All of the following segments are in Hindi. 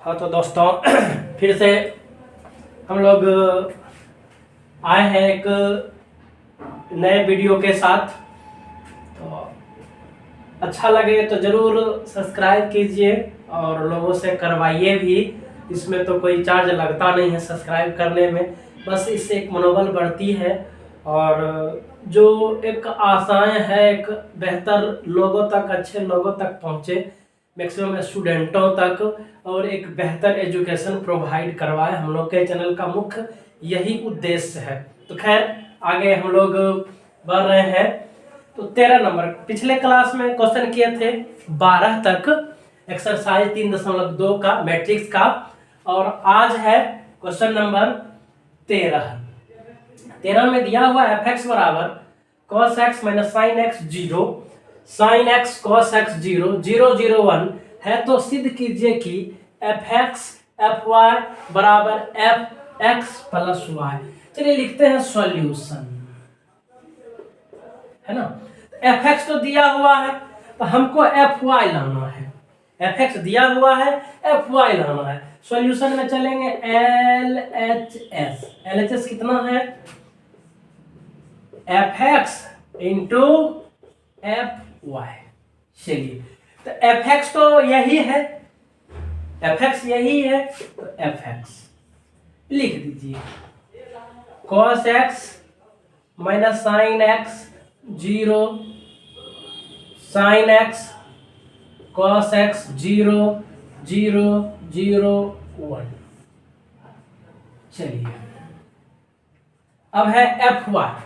हाँ तो दोस्तों फिर से हम लोग आए हैं एक नए वीडियो के साथ। तो अच्छा लगे तो ज़रूर सब्सक्राइब कीजिए और लोगों से करवाइए भी। इसमें तो कोई चार्ज लगता नहीं है सब्सक्राइब करने में, बस इससे एक मनोबल बढ़ती है और जो एक आशाएं है एक बेहतर लोगों तक, अच्छे लोगों तक पहुँचे, मैक्सिमम स्टूडेंटों तक, और एक बेहतर एजुकेशन प्रोवाइड करवाए। हम लोग के चैनल का मुख्य यही उद्देश्य है। तो खैर आगे हम लोग बढ़ रहे हैं। तो 13 नंबर पिछले क्लास में क्वेश्चन किए थे 12 तक, एक्सरसाइज 3.2 का मैट्रिक्स का, और आज है क्वेश्चन नंबर 13 में दिया हुआ एफ एक्स बराबर cos x minus sine x 0, sine x cos x 0, 0 0 1 है। तो सिद्ध कीजिए कि एफ एक्स एफ वाई बराबर एफ एक्स प्लस वाई। चलिए लिखते हैं सॉल्यूशन, है ना। एफ एक्स तो दिया हुआ है तो हमको एफ वाई लाना है। एफ एक्स दिया हुआ है, एफ वाई लाना है। सॉल्यूशन में चलेंगे L H S. L H S कितना है? F x into f y. चलिए तो एफ एक्स तो यही है, एफ एक्स यही है, तो एफ एक्स लिख दीजिए। cos x minus sine x 0, sine x cos x 0 0 0 1। चलिए अब है एफ वाई।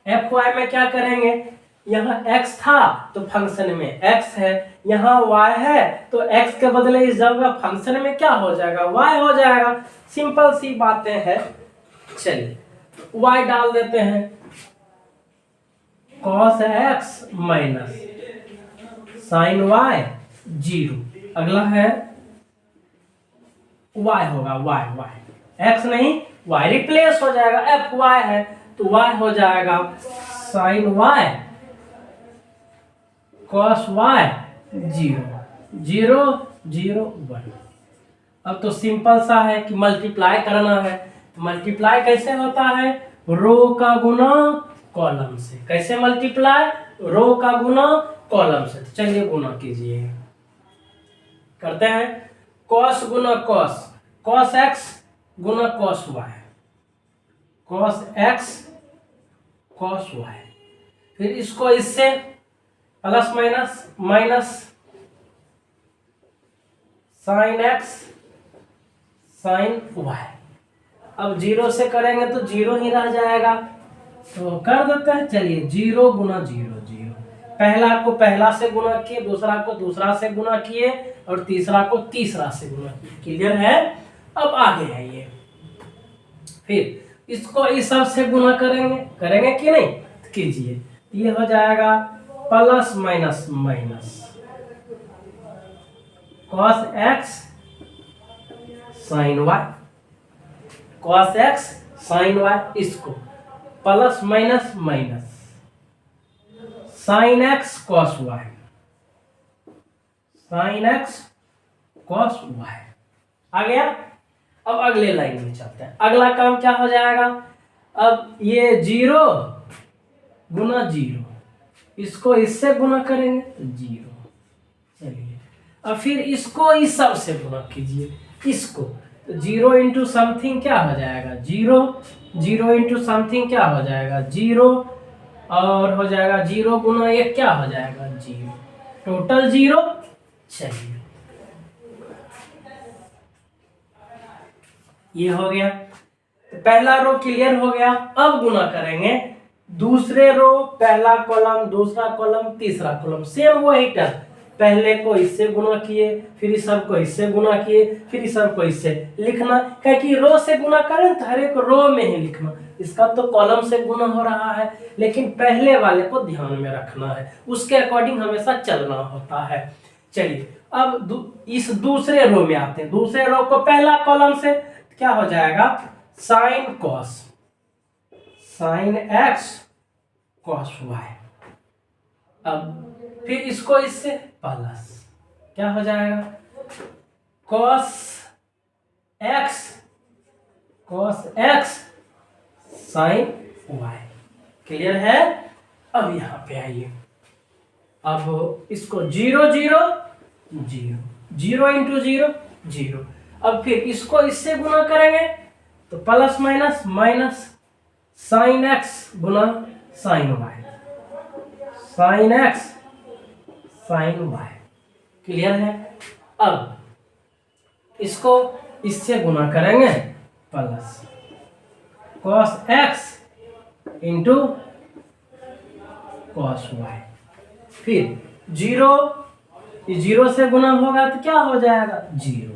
एफ वाई में क्या करेंगे? यहाँ x था तो फंक्शन में x है, यहाँ y है तो x के बदले इस जगह फंक्शन में क्या हो जाएगा? y हो जाएगा। सिंपल सी बातें हैं। चलिए y डाल देते हैं, cos x minus sine y 0। अगला है y होगा, y x नहीं y रिप्लेस हो जाएगा। एफ वाई है तो y हो जाएगा साइन y cos y 0 0 0 1। अब तो सिंपल सा है कि मल्टीप्लाई करना है। मल्टीप्लाई कैसे होता है? रो का गुना कॉलम से। कैसे मल्टीप्लाई? रो का गुना कॉलम से। चलिए गुना कीजिए, करते हैं। cos गुना cos, cos x गुना cos y, cos x cos y। फिर इसको इससे plus minus minus sine x sine y। अब 0 से करेंगे तो 0 ही रह जाएगा, तो कर देते हैं। चलिए 0 गुना 0 0। पहला को पहला से गुना किए, दूसरा को दूसरा से गुना किए, और तीसरा को तीसरा से गुना किए। क्लियर है? अब आगे है ये। फिर इसको इस सब से गुना करेंगे कि नहीं? कीजिए। ये हो जाएगा plus minus minus cos x sine y, cos x sine y। इसको plus minus minus sine x cos y, sine x cos y। आ गया? अब अगले लाइन में चलते हैं। अगला काम क्या हो जाएगा? अब ये 0 गुना 0, इसको इससे गुना करेंगे तो 0। चलिए अब फिर इसको इस सब से गुना कीजिए, इसको। तो 0 इंटू समथिंग क्या हो जाएगा? 0 0 इंटू समथिंग क्या हो जाएगा? 0, और हो जाएगा 0 गुना 1 क्या हो जाएगा? 0, टोटल 0। चलिए ये हो गया। तो पहला रो क्लियर हो गया। अब गुना करेंगे दूसरे रो, पहला कॉलम, दूसरा कॉलम, तीसरा कॉलम, सेम वही टर्म। पहले को इससे गुना किए, फिर इस सब को इससे गुना किए, फिर इस सब को इससे लिखना। क्योंकि रो से गुना करें तो हर एक रो में ही लिखना। इसका तो कॉलम से गुना हो रहा है, लेकिन पहले वाले को ध्यान में रखना है, उसके अकॉर्डिंग हमेशा चलना होता है। चलिए अब इस दूसरे रो में आते हैं। दूसरे रो को पहला कॉलम से क्या हो जाएगा? Sine cos, sine x cos y. अब फिर इसको इससे प्लस क्या हो जाएगा? Cos x sine y. Clear है? अब यहां पे आइए, अब इसको 0 0 0 0 इंटू 0 0। अब फिर इसको इससे गुना करेंगे तो plus minus minus sine x गुना sine y, sine x sine y. Clear है? अब इसको इससे गुना करेंगे plus cos x into cos y. फिर 0 से गुना होगा तो क्या हो जाएगा? 0।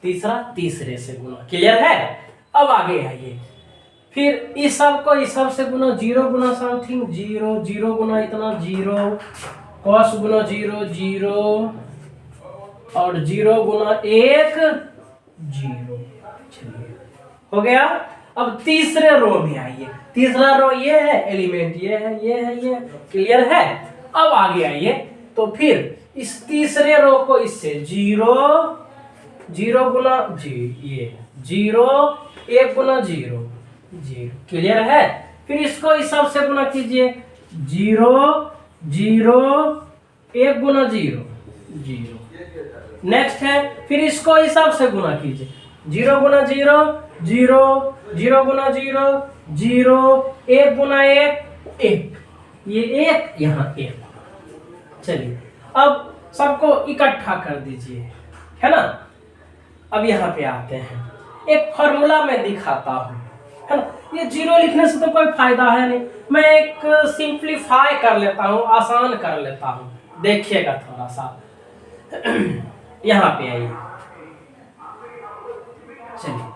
तीसरा तीसरे से गुना। क्लियर है? अब आगे आइए, फिर इस सब को इस सब से गुना, 0 गुना समथिंग 0, 0 गुना इतना 0, कॉस गुना 0 0 और 0 गुना 1 0। चलिए हो गया। अब तीसरे रो में आइए, तीसरा रो ये है, एलिमेंट ये है, ये है, ये। क्लियर है? अब आगे आइए, तो फिर इस तीसरे रो को इससे 0 0 गुना ये 0 1 गुना 0 0। क्लियर है? फिर इसको इस सब से गुना कीजिए, 0 0 1 गुना 0 0। नेक्स्ट है, फिर इसको इस सब से गुना कीजिए, 0 गुना 0 0 0 गुना 0 0 1 गुना 1 1। ये 1 यहाँ 1। चलिए अब सबको इकट्ठा कर दीजिए, है ना? अब यहाँ पे आते हैं, एक फॉर्मूला में दिखाता हूँ, है ना? ये 0 लिखने से तो कोई फायदा है नहीं, मैं एक सिंप्लीफाई कर लेता हूँ, आसान कर लेता हूँ, देखिएगा थोड़ा सा। यहाँ पे आइए, चलिए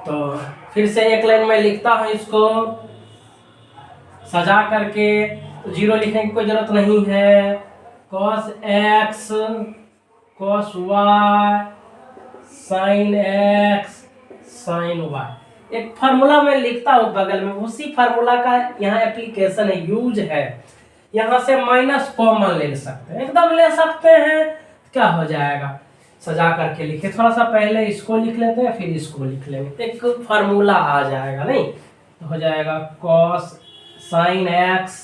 तो फिर से एक लाइन में लिखता हूँ, इसको सजा करके। 0 लिखने की कोई जरूरत नहीं है। Cos x cos y sine x sine y, एक फार्मूला में लिखता हूँ बगल में, उसी फार्मूला का यहाँ एप्लीकेशन है, यूज है। यहाँ से माइनस कॉमन ले सकते हैं, एकदम ले सकते हैं। क्या हो जाएगा? सजा करके लिखे, थोड़ा सा पहले इसको लिख लेते हैं, फिर इसको लिख लेंगे, एक फार्मूला आ जाएगा। नहीं तो हो जाएगा कॉस साइन एक्स,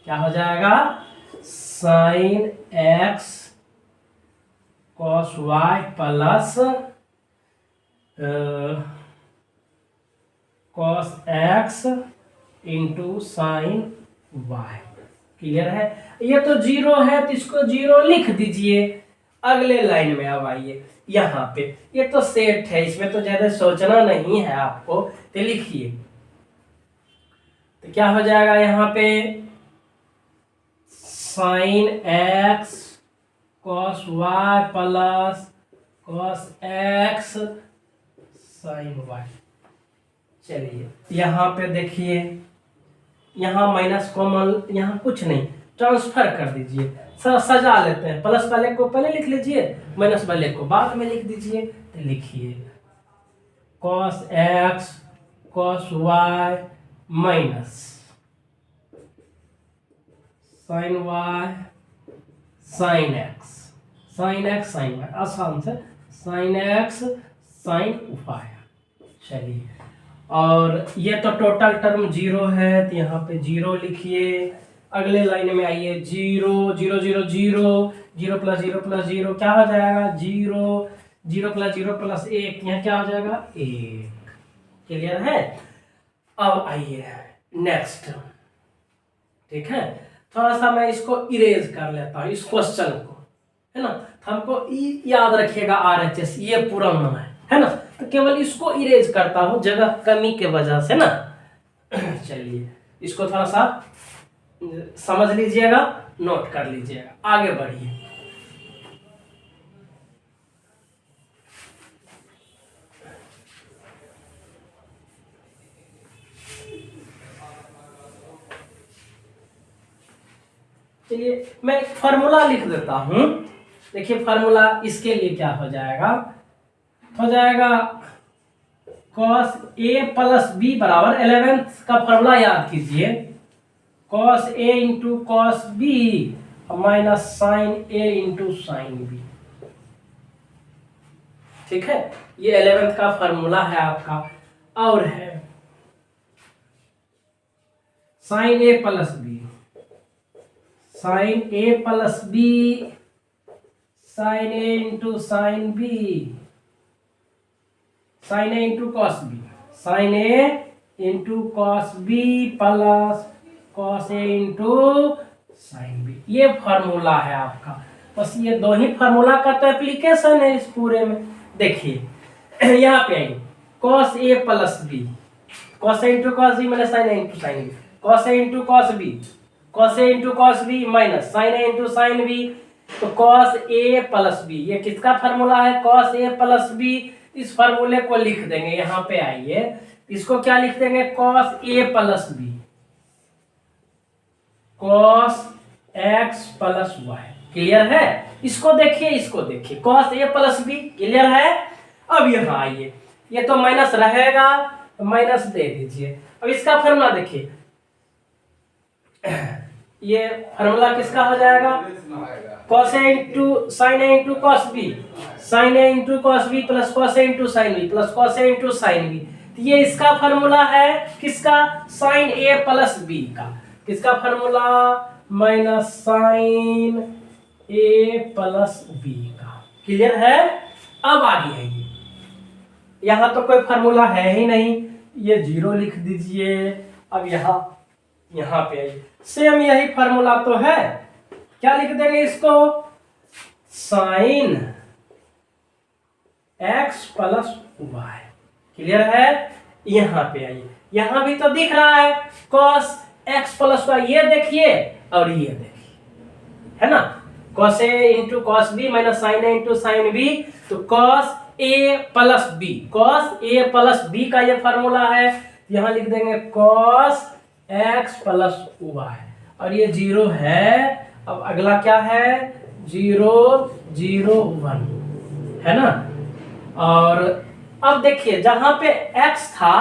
क्या हो जाएगा? Sine x cos y plus cos x into sine y. Clear है? ये तो 0 है तो इसको 0 लिख दीजिए। अगले लाइन में अब आइए, यहाँ पे ये तो सेट है, इसमें तो ज्यादा सोचना नहीं है आपको, तो लिखिए। तो क्या हो जाएगा यहाँ पे? Sine x cos y plus cos x sine y. चलिए यहाँ पे देखिए, यहाँ माइनस कॉमन, यहाँ कुछ नहीं, ट्रांसफर कर दीजिए, सजा लेते हैं। प्लस वाले को पहले लिख लीजिए, माइनस वाले को बाद में लिख दीजिए। तो लिखिए cos x cos y minus sine y sine x, sine x sine y, आसान से साइन एक्स साइन वाई। चलिए, और ये तो टोटल टर्म 0 है, तो यहाँ पे 0 लिखिए। अगले लाइन में आइए, 0 0 0 0 0 प्लस 0 प्लस 0 क्या हो जाएगा? 0 0 प्लस 0 प्लस 1, यहाँ क्या हो जाएगा? 1। क्लियर है? अब आइए नेक्स्ट, ठीक है? थोड़ा सा मैं इसको इरेज कर लेता हूँ, इस क्वेश्चन को, है ना? तो हमको याद रखिएगा, RHS ये पूरा है ना? तो केवल इसको इरेज करता हूँ जगह कमी के वजह से ना। चलिए इसको थोड़ा सा समझ लीजिएगा, नोट कर लीजिएगा, आगे बढ़िए। चलिए मैं एक फार्मूला लिख देता हूं। देखिए फार्मूला इसके लिए क्या हो जाएगा? हो जाएगा cos a प्लस बी बराबर 11th का फार्मूला याद कीजिए, cos a into cos B minus sine a into sine b. ठीक है, ये 11th का फॉर्मूला है आपका। और है sine A plus B, sine A plus B, sine A into sine B, sine A into cos B, sine A into cos B plus cos A into sine B. ये फॉर्मूला है आपका। बस ये दो ही फॉर्मूला का तो एप्लीकेशन है इस पूरे में। देखिए यहाँ पे आइए, cos A plus B, cos A into cos B minus sine A into sine B, cos A into cos B, cos A into cos B minus sine A into sine B. तो कॉस ए प्लस बी, ये किसका फॉर्मूला है? Cos A plus B. इस फॉर्मूले को लिख देंगे, यहाँ पे आइए, इसको क्या लिख देंगे? Cos A plus B, cos x plus y. Clear है? इसको देखिए, इसको देखिए, cos A plus B. Clear है? अब यहाँ आइए, ये तो माइनस रहेगा, तो माइनस दे दीजिए। अब इसका फॉर्मूला देखिए, ये फॉर्मूला किसका हो जाएगा? Cos A into sine A into cos B, sine A into cos B plus cos A into sine B plus cos A into sine B. तो ये इसका फॉर्मूला है किसका? साइन ए प्लस बी का। किसका formula? Minus sine A plus B का। क्लियर है? अब आगे है ये, यहाँ तो कोई फॉर्मूला है ही नहीं, ये जीरो लिख दीजिए। अब यहाँ पे आइए, सेम यही फॉर्मूला तो है, क्या लिख देंगे इसको? Sine x plus y. Clear है? यहाँ पे आइए, यहाँ भी तो दिख रहा है कॉस एक्स प्लस वाई। ये देखिए और ये देखिए, है ना? Cos A into cos B minus sine A into sine B. तो cos A plus B, cos A plus B का ये फॉर्मूला है। यहाँ लिख देंगे कॉस एक्स प्लस वाई, और ये जीरो है। अब अगला क्या है? 0 0 1, है ना? और अब देखिए, जहां पे x था,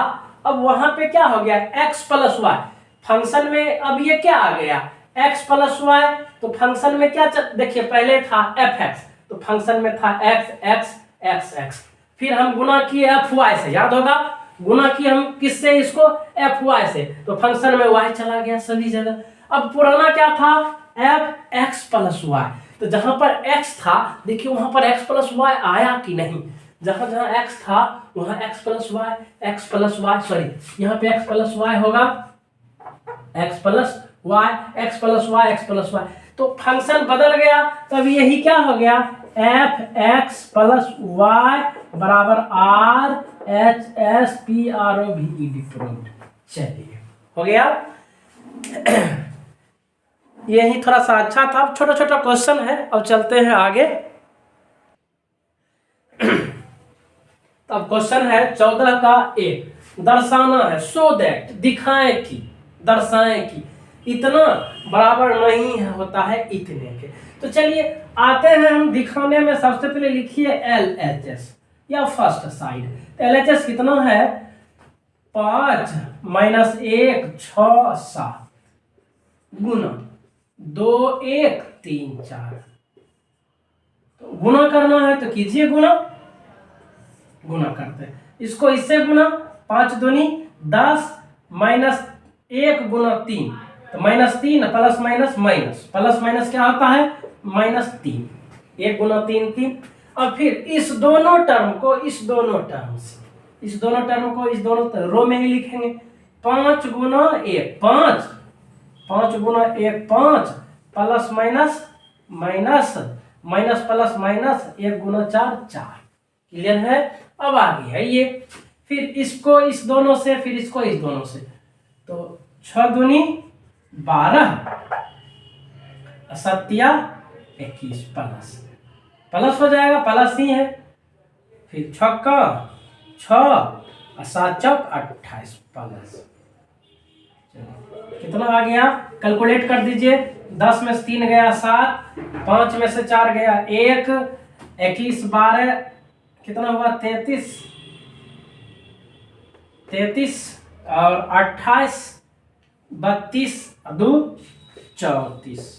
अब वहां पे क्या हो गया? x plus Y. फंक्शन में अब ये क्या आ गया? x plus y. तो फंक्शन में क्या देखिए, पहले था fx, तो फंक्शन में था x x x x, फिर हम गुना किए fy से, याद होगा? गुना किए हम किससे? इसको fy से, तो फंक्शन में y चला गया सभी जगह। अब पुराना क्या था? f x plus y. तो जहां पर x था, देखिए वहां पर x प्लस वाई आया कि नहीं? जहां जहां x था वहां x प्लस वाई, सॉरी, यहाँ पे x प्लस वाई होगा, x plus y, x plus y, x plus y. तो फंक्शन बदल गया, तब यही क्या हो गया? एफ एक्स प्लस वाई बराबर R H S P R O V E D proved. चलिए, हो गया। यही थोड़ा सा अच्छा था, छोटा छोटा क्वेश्चन है। अब चलते हैं आगे। अब क्वेश्चन है 14 का ए, दर्शाना है, सो दैट, दिखाएं कि, दर्शाएं कि इतना बराबर नहीं है होता है इतने के। तो चलिए आते हैं हम दिखाने में। सबसे पहले लिखिए LHS या फर्स्ट साइड। तो LHS कितना है? 5 माइनस 1 6 7 गुना 2 1 3 4। तो गुना करना है तो कीजिए गुना, गुना करते हैं इसको इससे गुना, 5 दूनी 10 माइनस 1 गुना 3, तो minus 3 plus minus minus, plus minus क्या होता है? माइनस 3, 1 गुना 3 3। अब फिर इस दोनों टर्म को इस दोनों टर्म से, इस दोनों टर्म को इस दोनों रो में ही लिखेंगे। 5 गुना 1 5, 5 गुना 1 5, plus minus minus, minus plus minus, 1 गुना 4 4। क्लियर है? अब आगे है ये, फिर इसको इस दोनों से, फिर इसको इस दोनों से। तो 6 दूनी 12, सत्या 21, प्लस प्लस हो जाएगा, प्लस ही है। फिर 6 का 6 और 7 चौक 28, प्लस। कितना आ गया? कैलकुलेट कर दीजिए। 10 में से 3 गया 7, 5 में से 4 गया 1, 21 12 कितना हुआ? 33, 33 और 28 32 2 34।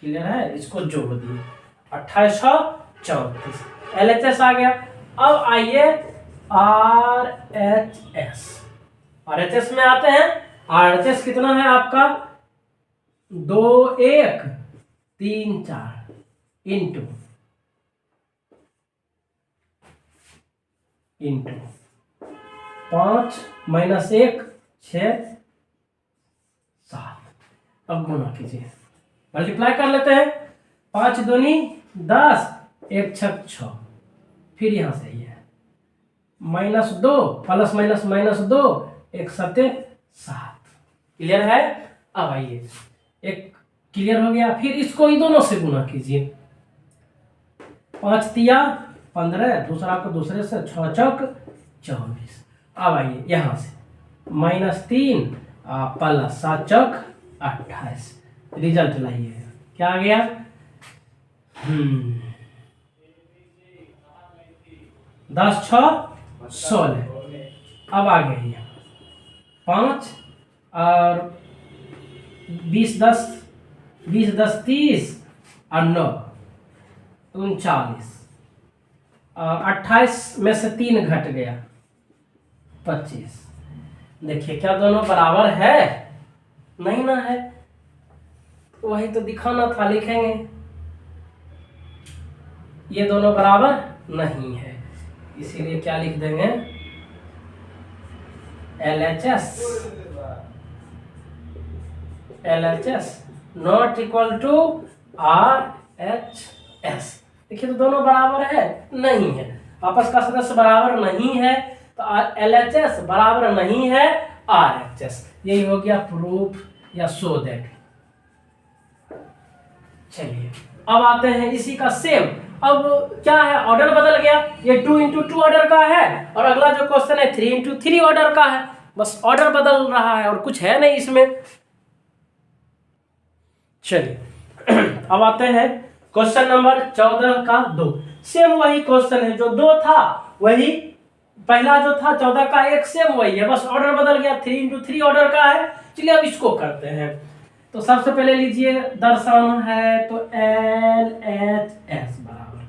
क्लियर है? इसको जोड़ दिए, 28 34। LHS आ गया अब आइए RHS। RHS में आते हैं। RHS कितना है आपका 2 1 3 4 इंटू 5 माइनस 1 6 7। अब गुना कीजिए, मल्टीप्लाई कर लेते हैं। 5 दूनी 10, 1 छक 6। फिर यहां से ये -2 प्लस माइनस -2, 1 7 7। क्लियर है। अब आइए एक क्लियर हो गया। फिर इसको ही दोनों से गुना कीजिए। 5 तिया 15, दूसरा को दूसरे से 6 चौक 24। अब आइए यहां से -3 प्लस 7 चौक 28। रिजल्ट लाइए, क्या आ गया 10 6 16। अब आ गया 5 और 20 10 30 और 9 39। 28 में से 3 घट गया 25। देखिए क्या दोनों बराबर है? नहीं ना है, वही तो दिखाना था, लिखेंगे ये दोनों बराबर नहीं है, इसीलिए क्या लिख देंगे LHS not equal to RHS। देखिए तो दोनों बराबर है नहीं है, आपस का सदस्य बराबर नहीं है, तो LHS बराबर नहीं है RHS। यही हो गया प्रूफ या सो दैट। चलिए अब आते हैं इसी का सेम। अब क्या है, ऑर्डर बदल गया, ये 2 into 2 ऑर्डर का है और अगला जो क्वेश्चन है 3 into 3 ऑर्डर का है, बस ऑर्डर बदल रहा है और कुछ है नहीं इसमें। चलिए अब आते हैं क्वेश्चन नंबर 14 का 2। सेम वही क्वेश्चन है, जो 2 था वही पहला जो था 14 का 1 सेम वही है, बस ऑर्डर बदल गया, 3 into 3 ऑर्डर का है। चलिए अब इसको करते हैं। तो सबसे पहले लीजिए दर्शाना है, तो LHS बराबर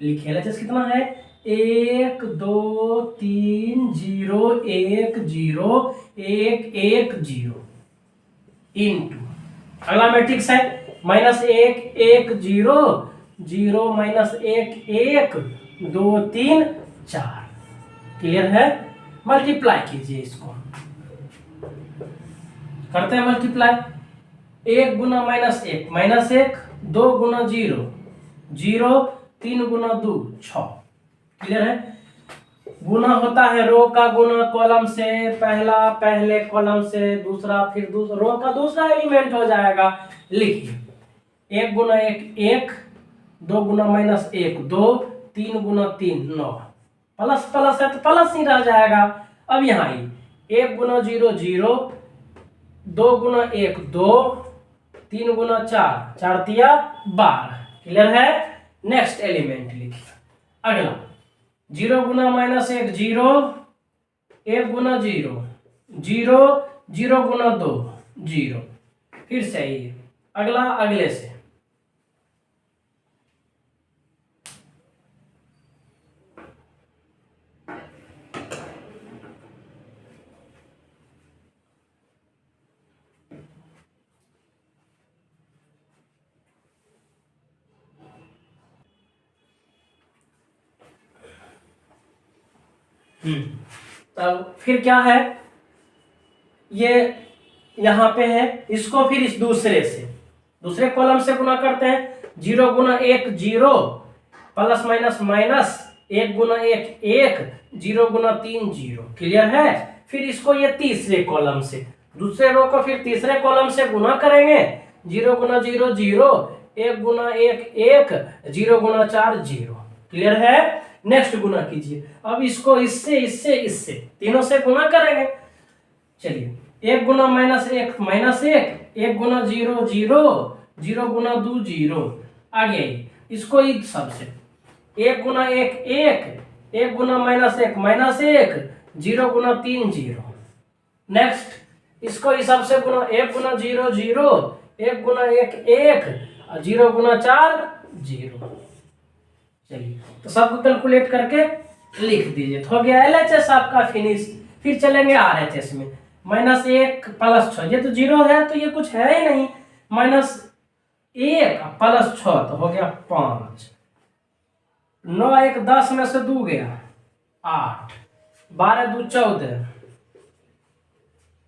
लिखिए। LHS कितना है 1 2 3 0 1 0 1 1 0 इंटू अगला मैट्रिक्स है -1 1 0 0 -1 1 2 3 4। क्लियर है। मल्टीप्लाई कीजिए, इसको करते हैं मल्टीप्लाई। 1 गुना -1 -1, 2 गुना 0 0, 3 गुना 2 6। क्लियर है। गुना होता है रो का गुना कॉलम से, पहला पहले कॉलम से, दूसरा फिर दूसरा रो का दूसरा एलिमेंट हो जाएगा। लिखिए 1 गुना 1 1, 2 गुना -1 2, 3 गुना 3 9। प्लस प्लस है तो प्लस ही रह जाएगा। अब यहाँ 1 गुना 0 0, 2 गुना 1 2, 3 गुना 4 4 तिया 12। क्लियर है। नेक्स्ट एलिमेंट लिखिए। अगला 0 गुना -1 0, 1 गुना 0 0, 0 गुना 2 0। फिर से ये अगला अगले से। तब फिर क्या है, ये यहां पे है, इसको फिर इस दूसरे कॉलम से गुना करते हैं। 0 गुना 1 0, प्लस माइनस माइनस, 1 गुना 1 1, 0 गुना 3 0। क्लियर है। फिर इसको ये तीसरे कॉलम से, दूसरे रो को फिर तीसरे कॉलम से गुना करेंगे। 0 गुना 0 0, 1 गुना 1 1, 0 गुना 4 0। क्लियर है। नेक्स्ट गुना कीजिए। अब इसको इससे इससे इससे तीनों से गुना करेंगे। चलिए 1 गुना -1 -1, 1 गुना 0 0, 0 गुना 2 0। आगे इसको ही सबसे 1 गुना 1 1, 1 गुना -1 -1, 0 गुना 3 0। नेक्स्ट इसको ही सबसे गुना 1 गुना 0 0, 1 गुना 1 1, 0 गुना 4 0। चलिए तो सबको कैलकुलेट करके लिख दीजिए। तो हो गया LHS आपका फिनिश। फिर चलेंगे RHS में। -1 + 6, ये तो 0 है तो ये कुछ है ही नहीं। -1 + 6 तो हो गया 5। 9 1 10 में से 2 गया 8, 12 2 14।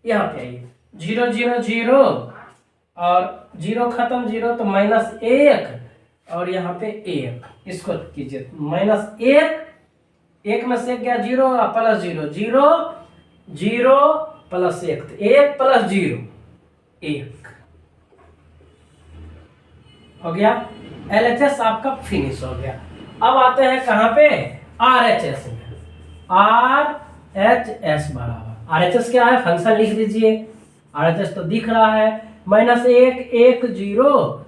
यहाँ पे आइए 0 0 0 और 0 खत्म 0 तो -1 और यहाँ पे 1, इसको कीजिए -1, 1 में से गया 0 + 0 0 0 + 1 तो 1 + 0 1 हो गया। LHS आपका फिनिश हो गया। अब आते हैं कहाँ पे, RHS में। RHS बराबर, RHS क्या है, फंक्शन लिख दीजिए। RHS तो दिख रहा है, -1 1 0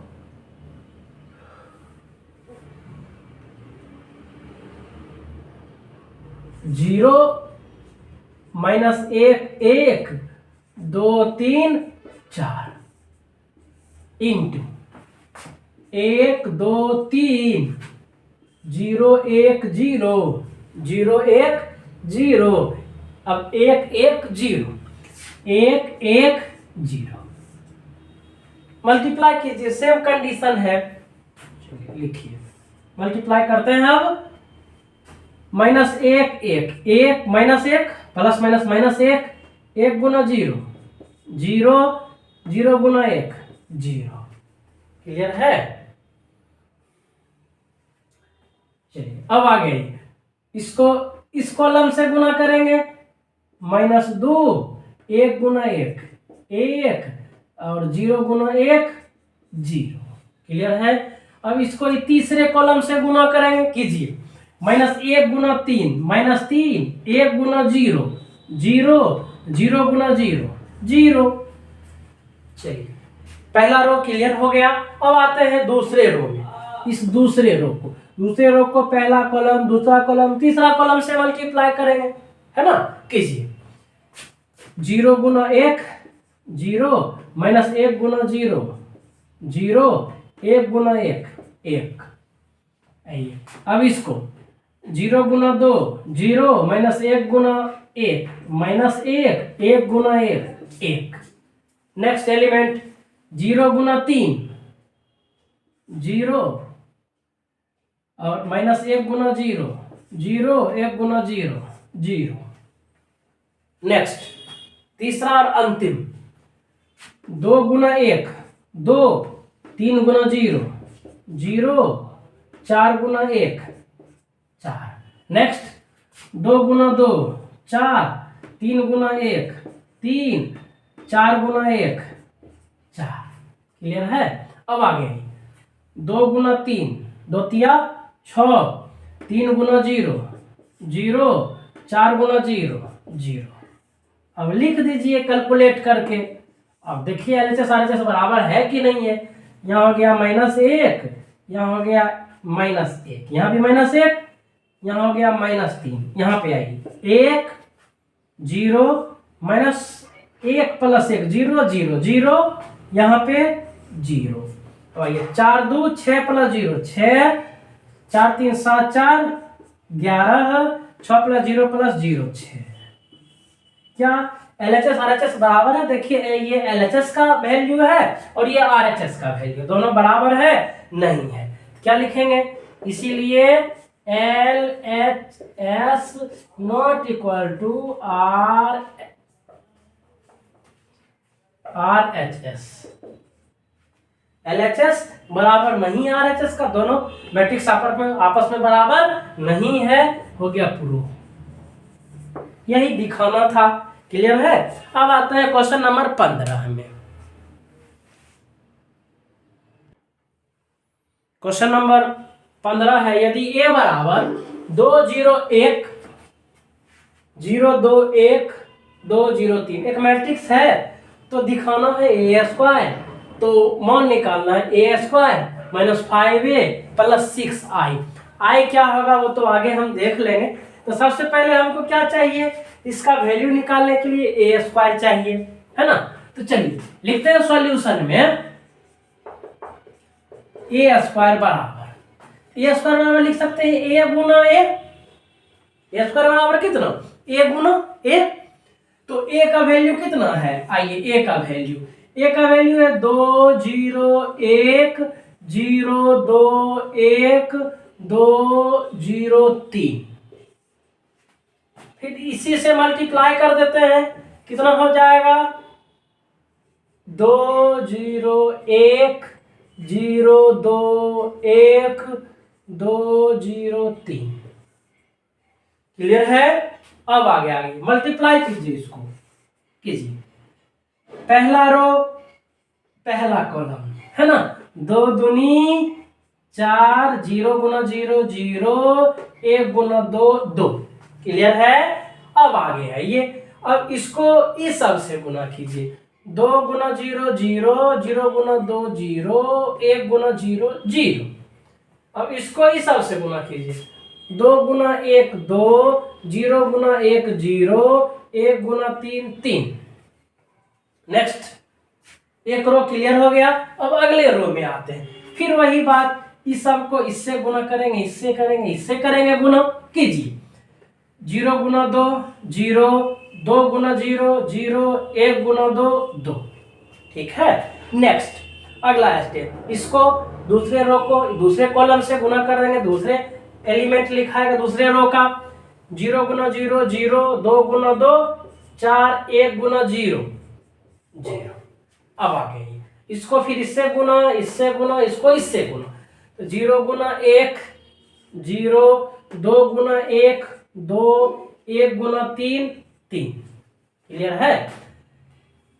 0 -1 1 2 3 4 इंटू 1 2 3 0 1 0 0 1 0। अब 1 1 0 1 1 0 मल्टीप्लाई कीजिए, सेम कंडीशन है। लिखिए मल्टीप्लाई करते हैं। अब -1 1 1 -1 प्लस माइनस -1 1 गुना 0 0 0 गुना 1 0। क्लियर है। चलिए अब आगे इसको इस कॉलम से गुना करेंगे। -2 1 गुना 1 1 और 0 गुना 1 0। क्लियर है। अब इसको तीसरे कॉलम से गुना करेंगे, कीजिए। -1 गुना 3 -3 1 गुना 0 0 0 गुना 0 0। चलिए पहला रो क्लियर हो गया। अब आते हैं दूसरे रो में। इस दूसरे रो को पहला कॉलम, दूसरा कॉलम, तीसरा कॉलम से मल्टीप्लाई करेंगे, है ना। कीजिए 0 गुना 1 0 -1 गुना 0 0 1 गुना 1 1। आइए अब इसको 0 गुना 2 0 -1 गुना 1 -1 1 गुना 1 1। नेक्स्ट एलिमेंट 0 गुना 3 0 और -1 गुना 0 0 1 गुना 0 0। नेक्स्ट तीसरा और अंतिम 2 गुना 1 2 3 गुना 0 0 4 गुना 1 4। नेक्स्ट 2 गुना 2 4 3 गुना 1 3 4 गुना 1 4। क्लियर है। अब आगे 2 गुना 3 2 तिया 6 3 गुना 0 0 4 गुना 0 0। अब लिख दीजिए कैलकुलेट करके। अब देखिए LHS RHS बराबर है कि नहीं है। यहाँ हो गया -1, यहाँ हो गया -1, यहाँ भी -1, यहाँ हो गया -3। यहाँ पे आइए 1 0 -1 + 1 0 0 0, यहाँ पे 0। तो आइए 4 2 6 + 0 6 4 3 7 4 11 6 + 0 + 0 6। क्या LHS RHS बराबर है। देखिए ये LHS का वैल्यू है और ये RHS का वैल्यू, दोनों बराबर है नहीं है। क्या लिखेंगे, इसीलिए LHS not equal to RHS। LHS बराबर नहीं RHS का, दोनों मैट्रिक्स आपस में बराबर नहीं है। हो गया प्रूफ, यही दिखाना था। क्लियर है। अब आते हैं क्वेश्चन नंबर 15 में। क्वेश्चन नंबर 15 है, यदि a बराबर 2 0 1 0 2 1 2 0 3 एक मैट्रिक्स है तो दिखाना है a², तो मान निकालना है a² -5a + 6i। i क्या होगा वो तो आगे हम देख लेंगे। तो सबसे पहले हमको क्या चाहिए, इसका वैल्यू निकालने के लिए a² चाहिए, है ना। तो चलिए लिखते हैं सॉल्यूशन में a² बराबर लिख सकते हैं a Guna a A square बराबर कितना, ए गुना ए। तो ए का वैल्यू कितना है, आइए ए का वैल्यू है 2 0 1 0 2 1 2 0 3। फिर इसी से मल्टीप्लाई कर देते हैं, कितना हो जाएगा 2 0 1 0 2 1 2 0 3। क्लियर है। अब आगे मल्टीप्लाई कीजिए, इसको कीजिए, पहला रो पहला कॉलम है ना, 2 दूनी 4 0 गुना 0 0 1 गुना 2 2। क्लियर है। अब आगे आइए, अब इसको इस सब से गुना कीजिए, 2 गुना 0 0 0 गुना 2 0 1 गुना 0 0। अब इसको इस सब से गुना कीजिए, 2 गुना 1 2 0 गुना 1 0 1 गुना 3 3। नेक्स्ट एक रो क्लियर हो गया। अब अगले रो में आते हैं, फिर वही बात, इस सब को इससे गुना करेंगे, इससे करेंगे, इससे करेंगे, गुना कीजिए, 0 गुना 2 0 2 गुना 0 0 1 गुना 2 2। ठीक है। नेक्स्ट अगला स्टेप, इसको दूसरे रो को दूसरे कॉलम से गुना कर देंगे, दूसरे एलिमेंट लिखाएगा दूसरे रो का, 0 गुना 0 0 2 गुना 2 4 1 गुना 0 0। अब आ गई, इसको फिर इससे गुना, इससे गुना, इसको इससे गुना, तो 0 गुना 1 0 2 गुना 1 2 1 गुना 3 3। क्लियर है।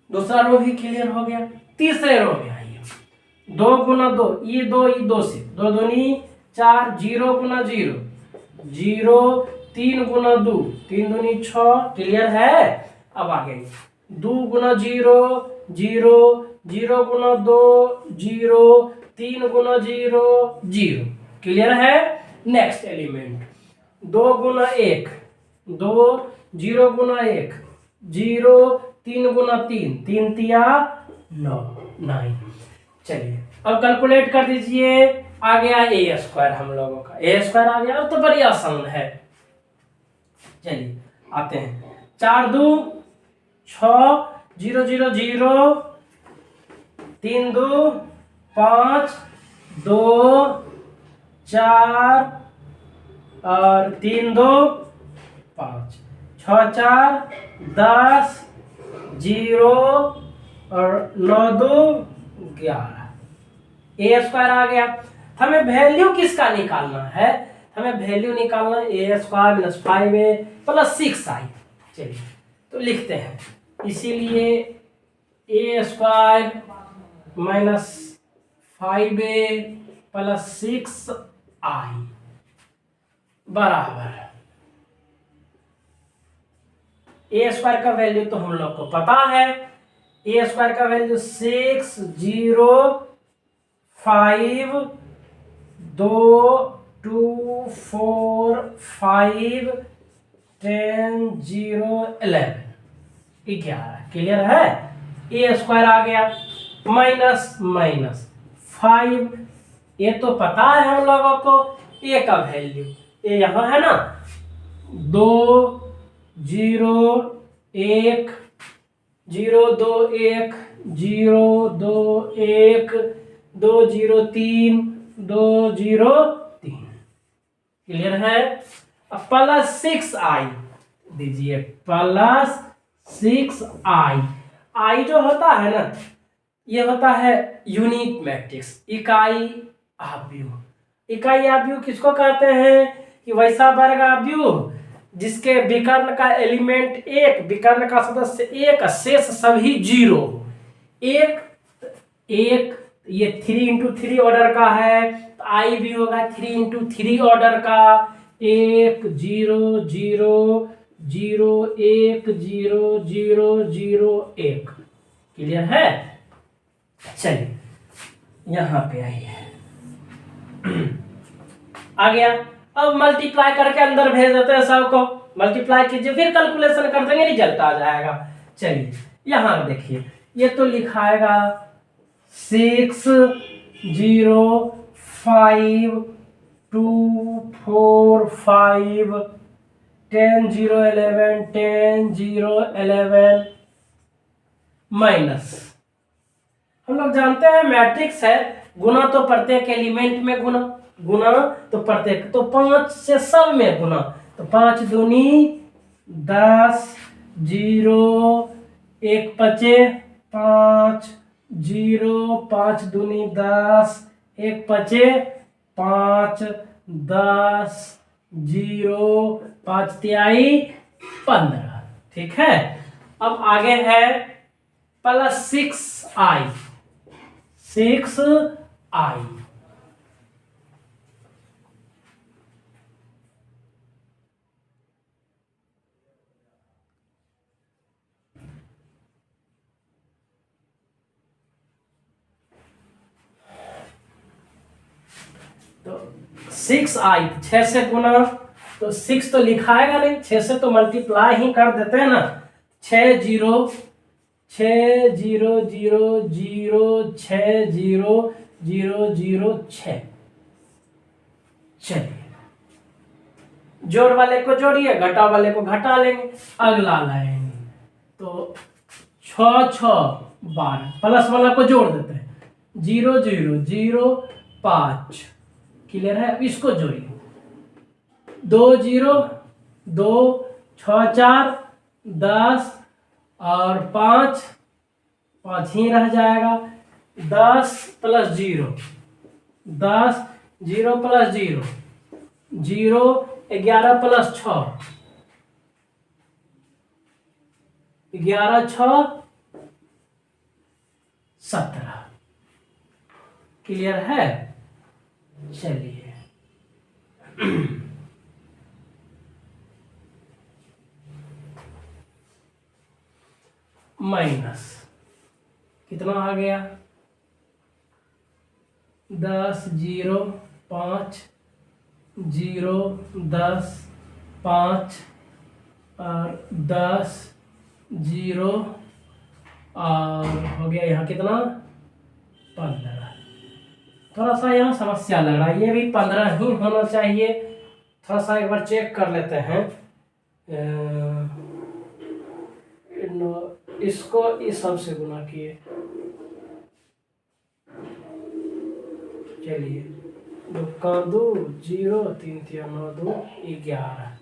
दूसरा रो भी क्लियर हो गया। तीसरे रो में आइए, 2 गुना 2 ये 2 से 2 दूनी 4 0 गुना 0 0 3 गुना 2 3 दूनी 6। क्लियर है। अब आ गई, 2 गुना 0 0 0 गुना 2 0 3 गुना 0 0। क्लियर है। नेक्स्ट एलिमेंट, 2 गुना 1 2 0 गुना 1 0 3 गुना 3 3 तिया 9 9। चलिए अब कैलकुलेट कर दीजिए, आ गया ए स्क्वायर हम लोगों का, ए स्क्वायर आ गया। अब तो बड़ी आसान है। चलिए आते हैं, 4 2 6 0 0 0 3 2 5 2 4 और 3 2 5 6 4 10 0 और 9 2 11। ए स्क्वायर आ गया। हमें वैल्यू किसका निकालना है, हमें वैल्यू निकालना है ए square minus 5a plus 6i। चलिए तो लिखते हैं, इसीलिए ए square minus 5a plus 6i बराबर, ए स्क्वायर का वैल्यू तो हम लोग को पता है, ए स्क्वायर का वैल्यू 6 0 5 2 2 4 5 10 0 11 11। क्लियर है। ए स्क्वायर आ गया माइनस माइनस 5, ये तो पता है हम लोगों को, ए का वैल्यू ए यहाँ है ना, 2 0 1 0 2 1 0 2 1 2 0 3 2 0 3। क्लियर है। अब प्लस 6i दीजिए, प्लस 6i। आई जो होता है ना, ये होता है यूनिट मैट्रिक्स, इकाई आव्यूह। इकाई आव्यूह किसको कहते हैं कि वैसा वर्ग आव्यूह जिसके विकर्ण का एलिमेंट एक, विकर्ण का सदस्य एक, शेष सभी 0। एक एक ये 3 इंटू 3 ऑर्डर का है, तो आई भी होगा 3 इंटू 3 ऑर्डर का, 1 0 0 0 1 0 0 0 1। क्लियर है। चलिए यहां पे आइए, आ गया। अब मल्टीप्लाई करके अंदर भेज देते हैं सबको, मल्टीप्लाई कीजिए, फिर कैलकुलेशन कर देंगे, रिजल्ट आ जाएगा। चलिए यहां देखिए, ये तो लिखाएगा 6 0 5 2 4 5 10 0 11 10 0 11 माइनस, हम लोग जानते हैं मैट्रिक्स है, गुना तो प्रत्येक एलिमेंट में गुना, गुना तो प्रत्येक, तो 5 से सब में गुना, तो 5 दूनी 10 0 1 पचे 5 0 5 दूनी 10 1 पचे 5 10 0 5 तिहाई 15। ठीक है, अब आगे है प्लस 6i, 6i। तो 6i 6 से गुना, तो 6 तो लिखाएगा नहीं, 6 से तो मल्टीप्लाई ही कर देते हैं ना, 6 0 6 0 0 0 6 0 0 0 6। चलिए, जोड़ वाले को जोड़िए, घटा वाले को घटा लेंगे। अगला लाइन तो 6 6 12, प्लस वाला को जोड़ देते हैं, 0 0 0 5। क्लियर है, अब इसको जोड़िए, 2 0 2 6 4 10 और 5 5 ही रह जाएगा, 10 प्लस 0 10 0 प्लस 0 0 11 प्लस 6 11 6 17। क्लियर है, चलिए माइनस कितना आ गया, 10 0 5 0 10 5 और 10 0 और हो गया यहाँ कितना 15। थोड़ा सा यहाँ समस्या लग रहा है, ये भी 15 ही होना चाहिए, थोड़ा सा एक बार चेक कर लेते हैं। इसको इस सब से गुना किए, चलिए 2 का 2 0 3 3 9 2 11।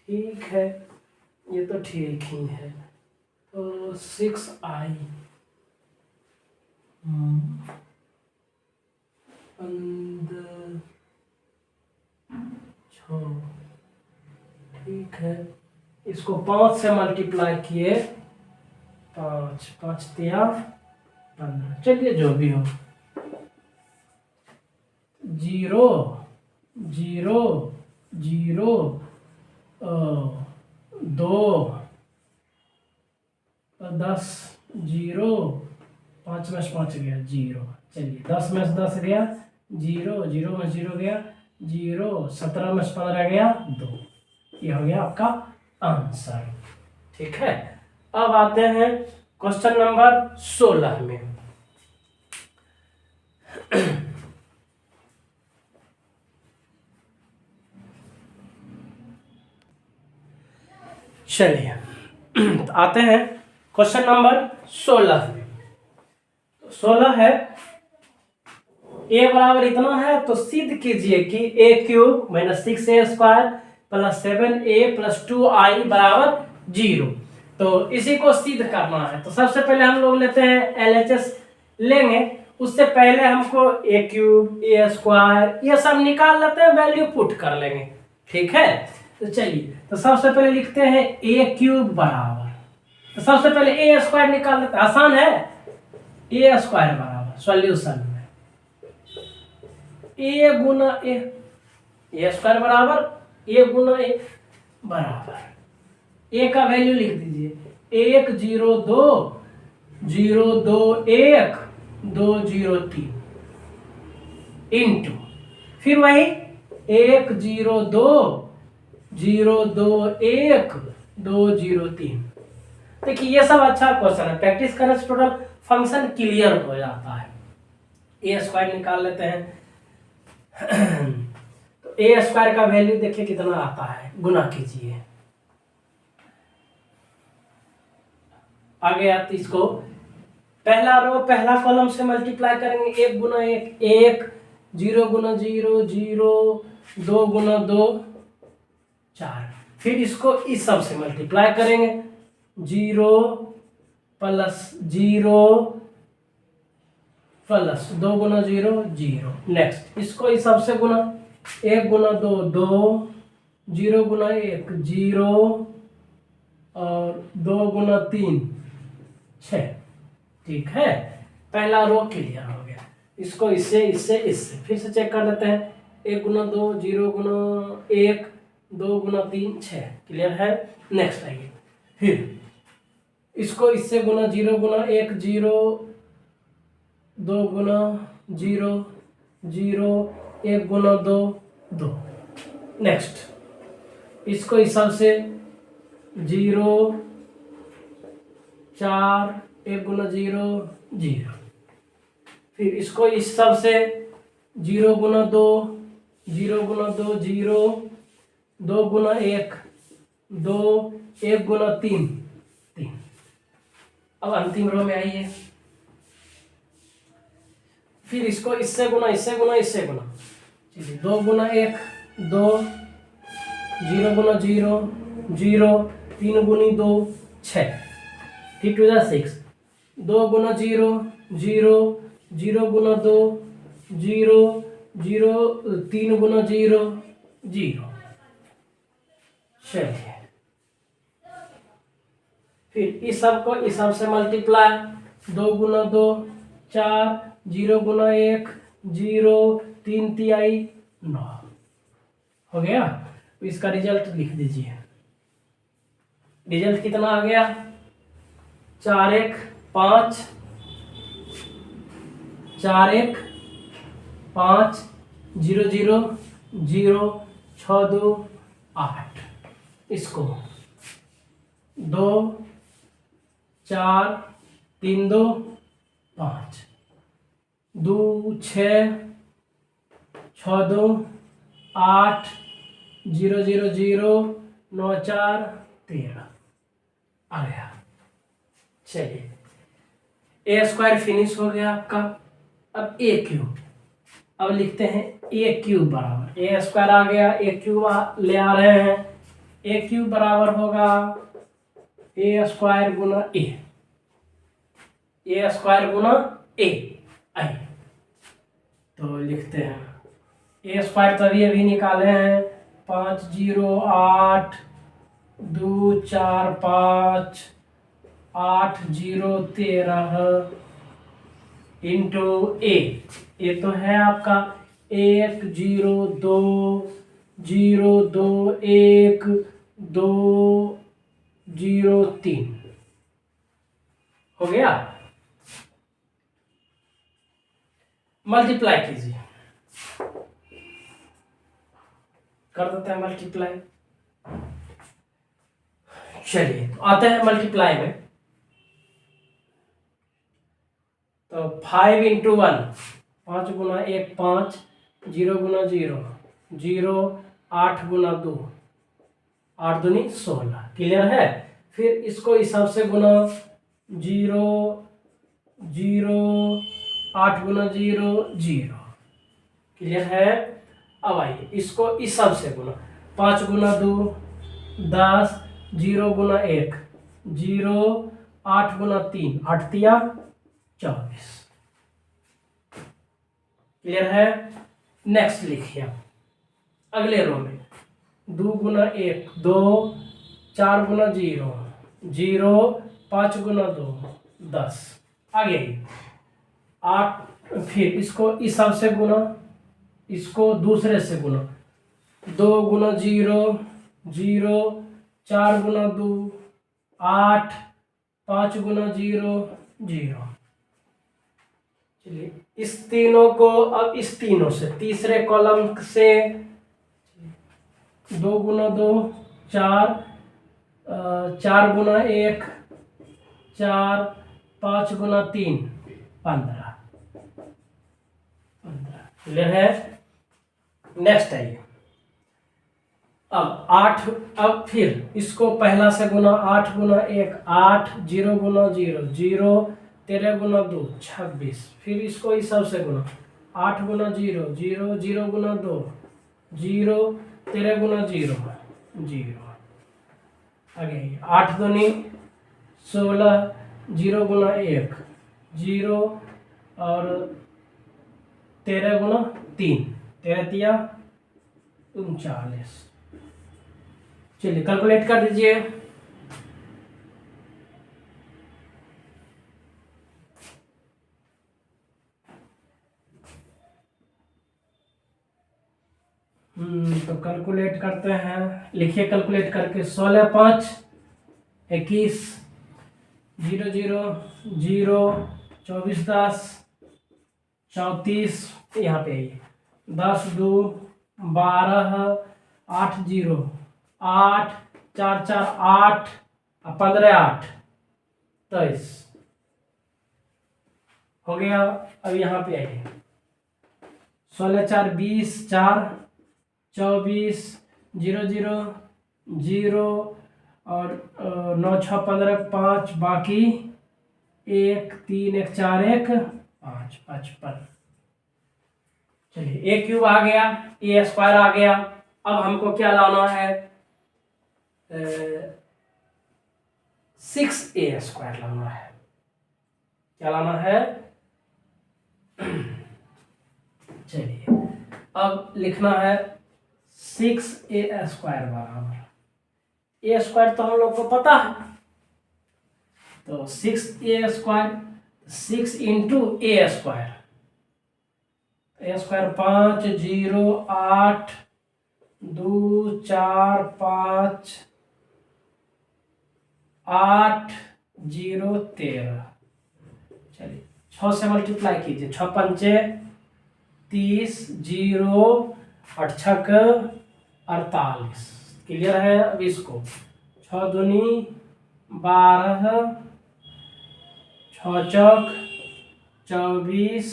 ठीक है, ये तो ठीक ही है, तो 6i अंदर 6। ठीक है, इसको 5 से मल्टीप्लाई किए, 5 5 तिया 15। चलिए जो भी हो, 0 0 0 2 10 0 5 में से 5 गया 0। चलिए 10 में से 10 गया 0 0 में 0 गया 0 17 में से 15 गया 2। ये हो गया आपका आंसर। ठीक है, अब आते हैं क्वेश्चन नंबर 16 में। चलिए आते हैं क्वेश्चन नंबर 16 में। 16 है, ए बराबर इतना है तो सिद्ध कीजिए कि a cube minus 6a square plus 7a plus 2i बराबर 0। तो इसी को सिद्ध करना है, तो सबसे पहले हम लोग लेते हैं LHS लेंगे, उससे पहले हमको ए क्यूब ए स्क्वायर ये सब निकाल लेते हैं, वैल्यू पुट कर लेंगे। ठीक है, तो चलिए, तो सबसे पहले लिखते हैं ए क्यूब बराबर, तो सबसे पहले ए स्क्वायर निकाल लेते हैं, आसान है। ए स्क्वायर बराबर सॉल्यूशन में ए गुना ए स्क्वायर बराबर ए गुना ए बराबर ए का वैल्यू लिख दीजिए 1 0 2 0 2 1 2 0 3 इंटू फिर वही 1 0 2 0 2 1 2 0 3। देखिए ये सब अच्छा क्वेश्चन है, प्रैक्टिस करने से टोटल फंक्शन क्लियर हो जाता है। ए स्क्वायर निकाल लेते हैं, तो ए स्क्वायर का वैल्यू देखिए कितना आता है, गुना कीजिए आ गया। तो इसको पहला रो पहला कॉलम से मल्टीप्लाई करेंगे, 1 गुना 1 1, 0 गुना 0 0, 2 गुना 2 4। फिर इसको इस सब से मल्टीप्लाई करेंगे, 0 प्लस 0 प्लस 2 गुना 0 0। नेक्स्ट इसको इस सब से गुना, 1 गुना 2 2, 0 गुना 1 0 और 2 गुना 3 6। ठीक है, पहला रो क्लियर हो गया। इसको इससे इससे इससे फिर से चेक कर लेते हैं, 1 गुना 2 0 गुना 1 2 गुना 3 6। क्लियर है। नेक्स्ट आइए, फिर इसको इससे गुना, 0 गुना 1 0, 2 गुना 0 0, 1 गुना 2 2। नेक्स्ट इसको इस सब से 0 4, 1 गुना 0 0। फिर इसको इस सब से 0 गुना 2 0 गुना 2 0, 2 गुना 1 2, 1 गुना 3 3। अब अंतिम रो में आइए, फिर इसको इससे गुना इससे गुना इससे गुना, चलिए 2 गुना 1 2, 0 गुना 0 0, 3 गुनी 2 6, 3 2 6, 2 गुना 0 0, 0 गुना 2 0 0, 3 गुना 0 0। चलिए फिर इस सब को इस सब से मल्टीप्लाई, 2 गुना 2 4, 0 गुना 1 0, 3 तिहाई 9 हो गया। तो इसका रिजल्ट लिख दीजिए। रिजल्ट कितना आ गया, 4 1 5, 4 1 5 0 0 0, 6 2 8। इसको 2 4 3 2 5, 2 6 6 2 8 0 0 0, 9 4 13 आ गया। चलिए ए स्क्वायर फिनिश हो गया आपका। अब ए क्यूब, अब लिखते हैं ए क्यूब बराबर, ए स्क्वायर आ गया, ए क्यूब ले आ रहे हैं, ए क्यूब बराबर होगा ए स्क्वायर गुना ए, ए स्क्वायर गुना ए। आई तो लिखते हैं ए स्क्वायर तभी अभी निकाले हैं, 5 0 8 2 4 5 8 0 13 इंटू ए। ये तो है आपका 1 0 2 0 2 1 2 0 3 हो गया। मल्टीप्लाई कीजिए, कर देते हैं मल्टीप्लाई। चलिए तो आते हैं मल्टीप्लाई में। तो 5 इंटू 1, 5 गुना 1 5, 0 गुना 0 0, 8 गुना 2 8 दूनी 16। क्लियर है। फिर इसको इस हिसाब से गुना, 0 0, 8 गुना 0 0। क्लियर है। अब आइए इसको इस हिसाब से गुना, 5 गुना 2 10, 0 गुना 1 0, 8 गुना 3 8 तिया 24। क्लियर है। नेक्स्ट लिखिए अगले रो में, 2 गुना 1 2, 4 गुना 0 0, 5 गुना 2 10। आगे 8। फिर इसको इस हिसाब से गुना, इसको दूसरे से गुना, 2 गुना 0 0, 4 गुना 2 8, 5 गुना 0 0। चलिए इस तीनों को अब इस तीनों से तीसरे कॉलम से 2 गुना 2 4, 4 गुना 1 4, 5 गुना 3 15। क्लियर है। नेक्स्ट आइए, अब 8, अब फिर इसको पहला से गुना 8 गुना 1 8, 0 गुना 0 0, 13 गुना 2 26, फिर इसको इस सब से गुना 8 गुना 0 0, 0 गुना 2 0, 13 गुना 0 0, आगे 8 दूनी 16, 0 गुना 1 0 और 13 गुना 3 13 तिया 39। चलिए कैलकुलेट कर दीजिए। तो कैलकुलेट करते हैं, लिखिए कैलकुलेट करके 16 5 21 0 0 0 24 10 34, यहाँ पे 10 2 12 8 0 8 4 4 8 और 15 8 23 हो गया। अब यहाँ पे आइए 16 4 20 4 24 0 0 0 और 9 6 15 5 बाकी 1 3 1 4 1 5 55। चलिए ए क्यूब आ गया, ए स्क्वायर आ गया। अब हमको क्या लाना है, 6a स्क्वायर लाना है। क्या लाना है, चलिए अब लिखना है 6a स्क्वायर बराबर, ए स्क्वायर तो हम लोग को पता है, तो 6a स्क्वायर 6 इंटू ए स्क्वायर, ए स्क्वायर 5 0 8 2 4 5 8 0 13। चलिए 6 से मल्टीप्लाई कीजिए, 6 पंचे 30 0 8 छक 48। क्लियर है। अब इसको 6 दूनी 12 6 चौक 24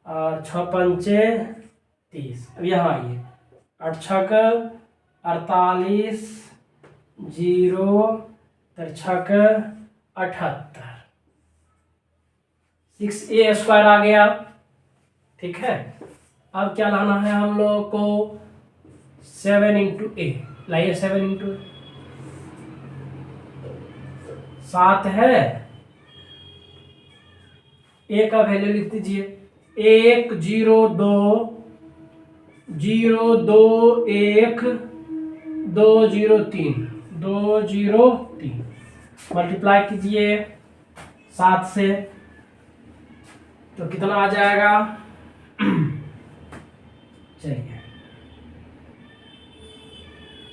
और 6 पंचे 30। अब यहाँ आइए 8 छक 48 0 छक 78, 6a स्क्वायर आ गया। ठीक है, अब क्या लाना है हम लोगों को, 7 इंटू ए लाइए, 7 इंटू 7 है, ए का वैल्यू लिख दीजिए 1 0 2 0 2 1 2 0 3 2 0 3। मल्टीप्लाई कीजिए 7 से तो कितना आ जाएगा, चलिए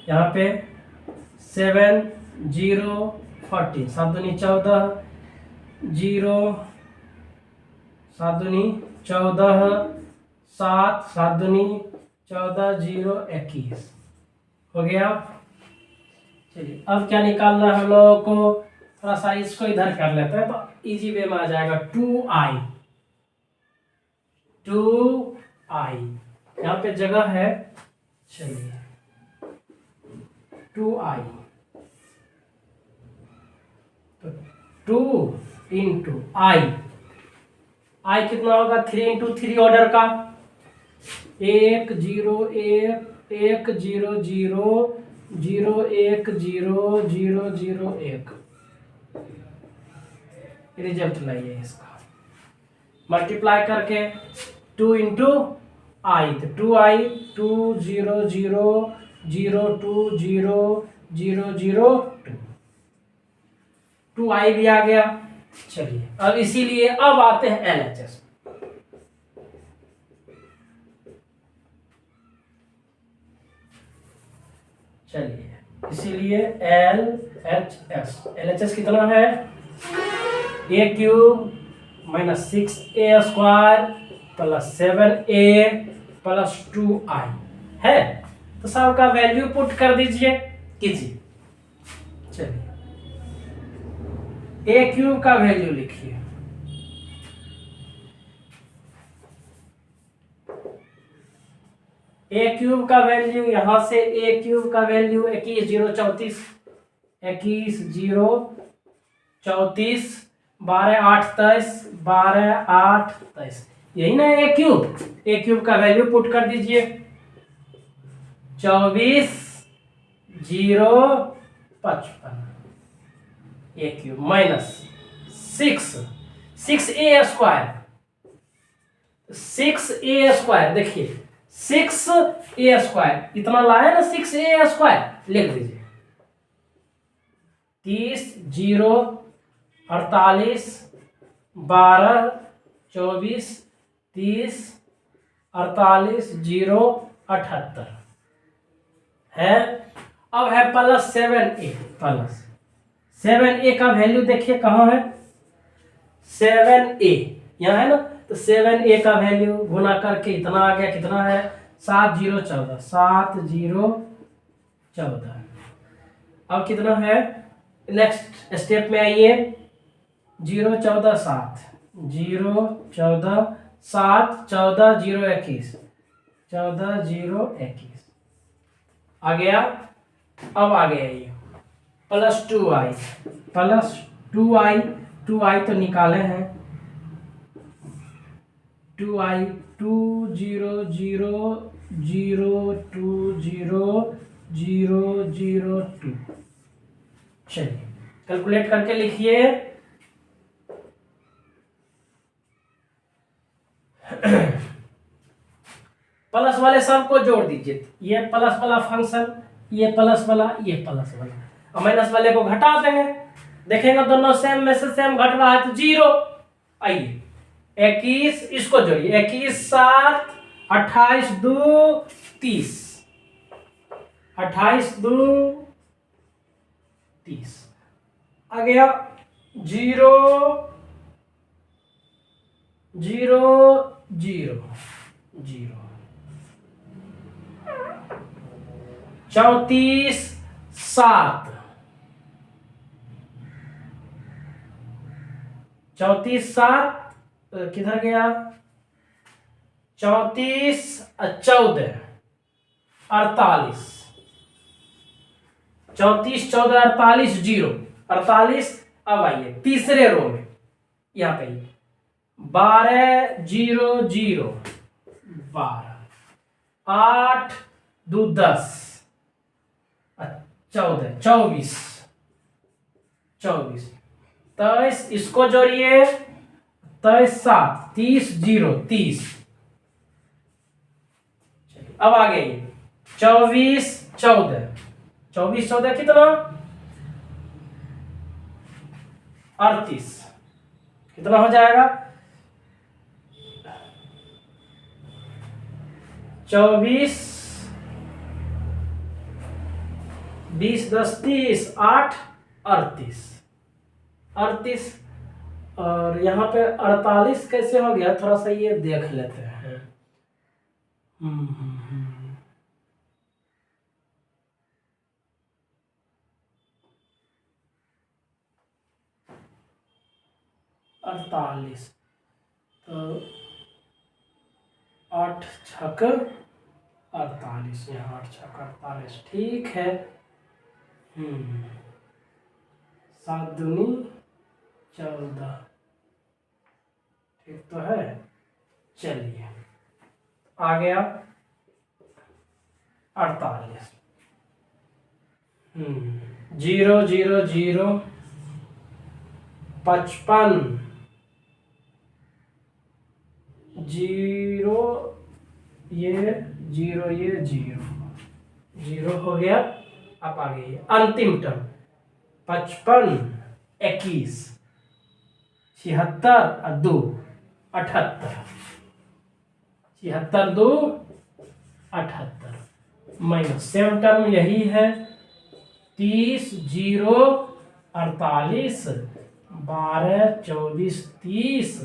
यहाँ पे 7 0 14, 7 दूनी 14 0 7 दूनी 14 7 7 दूनी 14 0 21 हो गया। चलिए अब क्या निकालना है हम लोगों को, थोड़ा सा इसको इधर कर लेते हैं तो इजी वे में आ जाएगा। 2i यहाँ पे जगह है, चलिए 2i तो 2 इंटू आई कितना होगा, 3 इंटू 3 ऑर्डर का 1 0 1 1 0 0 0 1 0 0 0 1। रिजल्ट लाइए इसका, मल्टीप्लाई करके 2 इंटू आई तो 2i 2 0 0 0 2 0 0 0 2i भी आ गया। चलिए अब इसीलिए अब आते हैं LHS। चलिए इसीलिए LHS कितना है, a cube minus 6a square plus 7a plus 2i है, तो सबका वैल्यू पुट कर दीजिए कीजिए। चलिए a क्यूब का वैल्यू लिखिए, ए क्यूब का वैल्यू यहां से ए क्यूब का वैल्यू 21 0 34, 21 0 34, 12 8 23, 12 8 23, यही ना ए क्यूब का वैल्यू पुट कर दीजिए 24 0 55, a cube minus 6a square, 6a square, देखिए 6a स्क्वायर इतना लाया ना, 6a स्क्वायर लिख दीजिए 30 0 48 12 24 30 48 0 78 है। अब है प्लस 7a, प्लस 7a का वैल्यू देखिए कहाँ है, 7a यहाँ है ना, तो 7a का वैल्यू गुना करके इतना आ गया, कितना है 7 0 14, 7 0 14। अब कितना है, नेक्स्ट स्टेप में आइए, 0 14 7, 0 14 7 14 0 21, 14 0 21 आ गया। अब आ गया ये प्लस 2i, प्लस 2i तो निकाले हैं, 2i 2 0 0 0 2 0 0 0 2। चलिए कैलकुलेट करके लिखिए, प्लस वाले सब को जोड़ दीजिए, ये प्लस वाला फंक्शन, ये प्लस वाला, ये प्लस वाला, और माइनस वाले को घटा देंगे, देखेंगे दोनों सेम में से सेम घट रहा है तो 0। आइए 21 इसको जोड़िए, 21 7 28 2 30, 28 2 30 आ गया, 0 0 0 0, 34 7, 34 7 किधर गया, 34 14 48, 34 14 48 0 48। अब आइए तीसरे रो में, यहाँ पे 12 0 0 12, 8 2 10 14 24 24, 23 इसको जोड़िए, 23 7 30 0 30। अब आ गई 24 14, 24 14 कितना 38, कितना हो जाएगा 24 20 10 30 8 38, 38। और यहाँ पे 48 कैसे हो गया, थोड़ा सा ये देख लेते हैं। 48 तो 8 छक 48, यहाँ 8 छक 48, ठीक है। 7 दूनी 14, ठीक तो है। चलिए आ गया 48, 0 0 0 55 0 ये 0 ये 0 0 हो गया। अब आ गई अंतिम टर्म 55 21 76 और 2 78, 76 2 78 माइनस सेम टर्म यही है 30 0 48 12 24 30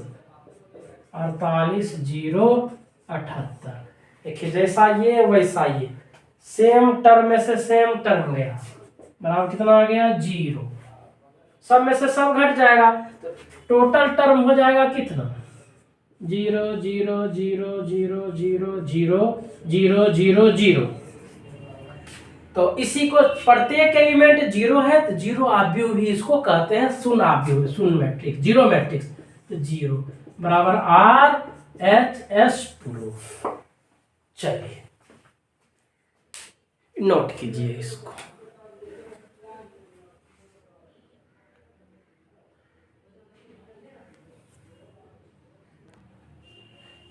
48 0 78। देखिए जैसा ये वैसा ये सेम टर्म में से सेम टर्म गया, बराबर कितना आ गया 0, सब में से सब घट जाएगा तो टोटल टर्म हो जाएगा कितना 0 0 0 0 0 0 0 0 0। तो इसी को प्रत्येक एलिमेंट जीरो है तो जीरो आव्यूह भी इसको कहते हैं, शून्य आव्यूह, शून्य मैट्रिक्स, जीरो मैट्रिक्स। तो जीरो बराबर RHS प्रूफ। चलिए नोट कीजिए इसको।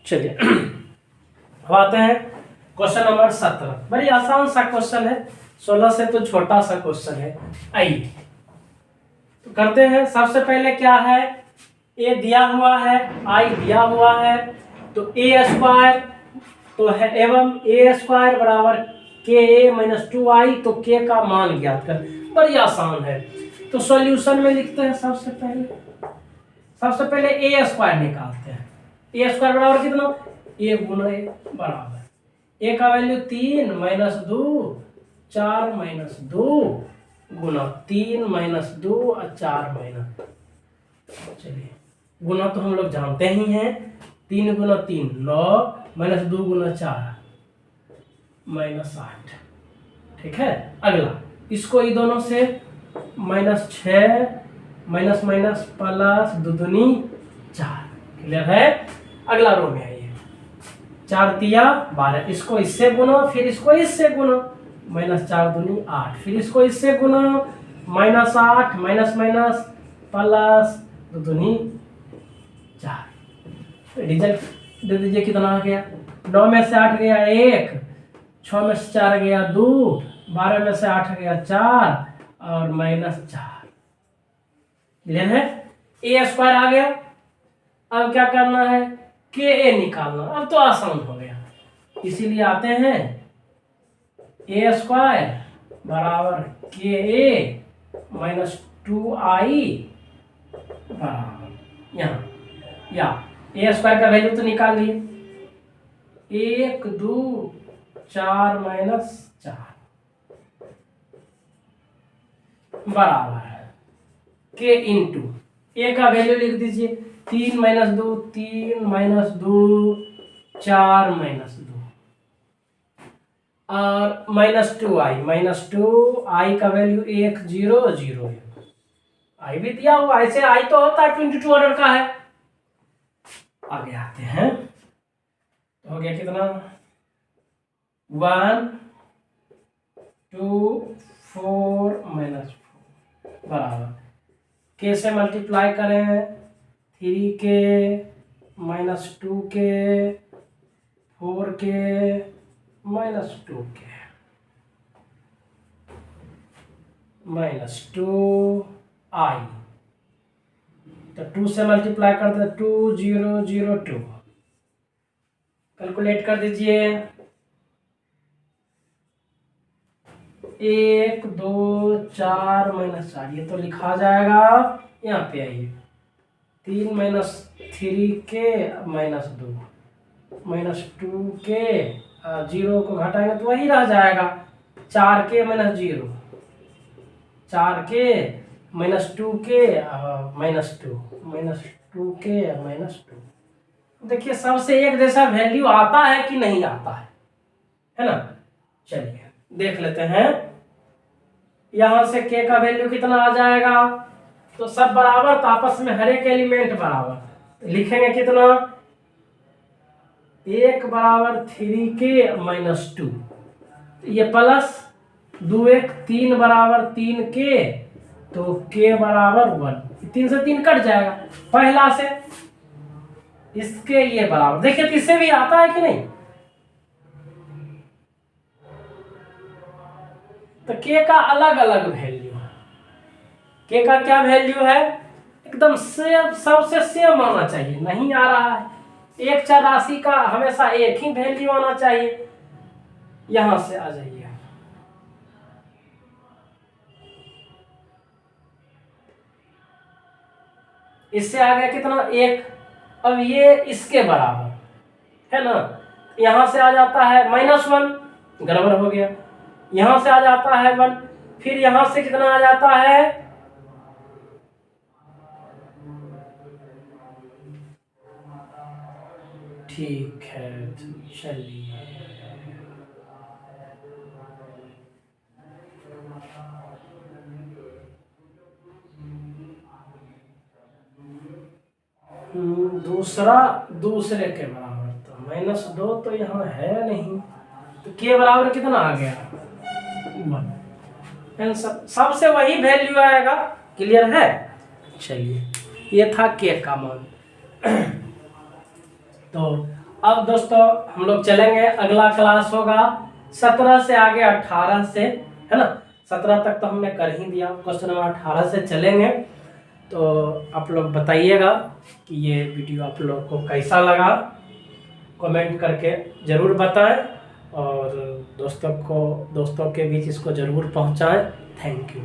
चलिए अब आते हैं क्वेश्चन नंबर 17। बड़ी आसान सा क्वेश्चन है, 16 से तो छोटा सा क्वेश्चन है। आइए तो करते हैं। सबसे पहले क्या है, ए दिया हुआ है, आई दिया हुआ है, तो ए स्क्वायर तो है एवं ए स्क्वायर बराबर के ए माइनस 2i, तो के का मान ज्ञात कर। बड़ी आसान है, तो सॉल्यूशन में लिखते हैं। सबसे पहले ए स्क्वायर निकालते हैं। ए स्क्वायर बराबर कितना, ए गुना ए बराबर ए का वैल्यू 3 माइनस 2 4 माइनस 2 गुना 3 माइनस 2 और 4 माइनस। चलिए गुना तो हम लोग जानते ही हैं, 3 गुना 3 9 माइनस 2 गुना 4 माइनस 8। ठीक है, अगला इसको ये दोनों से माइनस 6 माइनस माइनस प्लस 2 दूनी 4। क्लियर है। अगला रो में आइए, 4 तिया 12, इसको इससे गुना, फिर इसको इससे गुना, माइनस 4 दूनी 8, फिर इसको इससे गुना, माइनस 8 माइनस माइनस प्लस 2 दूनी 4। रिजल्ट दे दीजिए कितना आ गया। 9 में से 8 गया 1, 6 में से 4 गया 2, 12 में से 8 गया 4 और माइनस 4। क्लियर है। ए स्क्वायर आ गया। अब क्या करना है, के ए निकालना। अब तो आसान हो गया, इसीलिए आते हैं ए स्क्वायर बराबर के ए माइनस 2i बराबर यहाँ, या ए स्क्वायर का वैल्यू तो निकाल लिए, 1 2 4 माइनस 4 बराबर के इंटू ए का वैल्यू लिख दीजिए, 3 माइनस 2 3 माइनस 2 4 माइनस 2 और माइनस 2i का वैल्यू 1 0 0 है। आई भी दिया हुआ, ऐसे आई तो होता है 22 ऑर्डर का है। आगे आते हैं, तो हो गया कितना, 1 2 4 माइनस 4 बराबर के से मल्टीप्लाई करें, 3 के माइनस 2 के 4 के माइनस 2 के माइनस 2i, तो 2 से मल्टीप्लाई कर दे 2 0 0 2। कैलकुलेट कर दीजिए, 1 2 4 माइनस 4, ये तो लिखा जाएगा। यहाँ पे आइए, 3 माइनस 3 के माइनस 2 माइनस 2 के 0 को घटाएंगे तो वही रह जाएगा, 4 के माइनस 0, 4 के माइनस 2 के माइनस 2 माइनस 2 के माइनस 2। देखिए सबसे एक जैसा वैल्यू आता है कि नहीं आता है ना। चलिए देख लेते हैं, यहां से के का वैल्यू कितना आ जाएगा, तो सब बराबर, तो आपस में हर एक एलिमेंट बराबर, तो लिखेंगे कितना, 1 बराबर 3 के माइनस 2, ये प्लस 2 1 3 बराबर 3 के, तो के बराबर 1, 3 से 3 कट जाएगा, पहला से इसके ये बराबर। देखिए इससे भी आता है कि नहीं, तो के का अलग अलग वैल्यू है। के का क्या वैल्यू है, एकदम सेम, सबसे सेम आना चाहिए, नहीं आ रहा है। एक चर राशि का हमेशा एक ही वैल्यू आना चाहिए। यहां से आ जाइए, इससे आ गया कितना, 1। अब ये इसके बराबर है ना, यहां से आ जाता है -1, गड़बड़ हो गया। यहां से आ जाता है 1, फिर यहां से कितना आ जाता है, ठीक है, चलिए। दूसरा दूसरे के बराबर, तो -2 तो यहाँ है नहीं, तो के बराबर कितना आ गया? 1। सबसे वही वैल्यू आएगा। क्लियर है? चलिए, ये था के का मान। तो अब दोस्तों हम लोग चलेंगे, अगला क्लास होगा 17 से आगे 18 से, है ना। 17 तक तो हमने कर ही दिया, क्वेश्चन नंबर 18 से चलेंगे। तो आप लोग बताइएगा कि ये वीडियो आप लोग को कैसा लगा, कमेंट करके ज़रूर बताएं, और दोस्तों के बीच इसको ज़रूर पहुंचाएं। Thank you.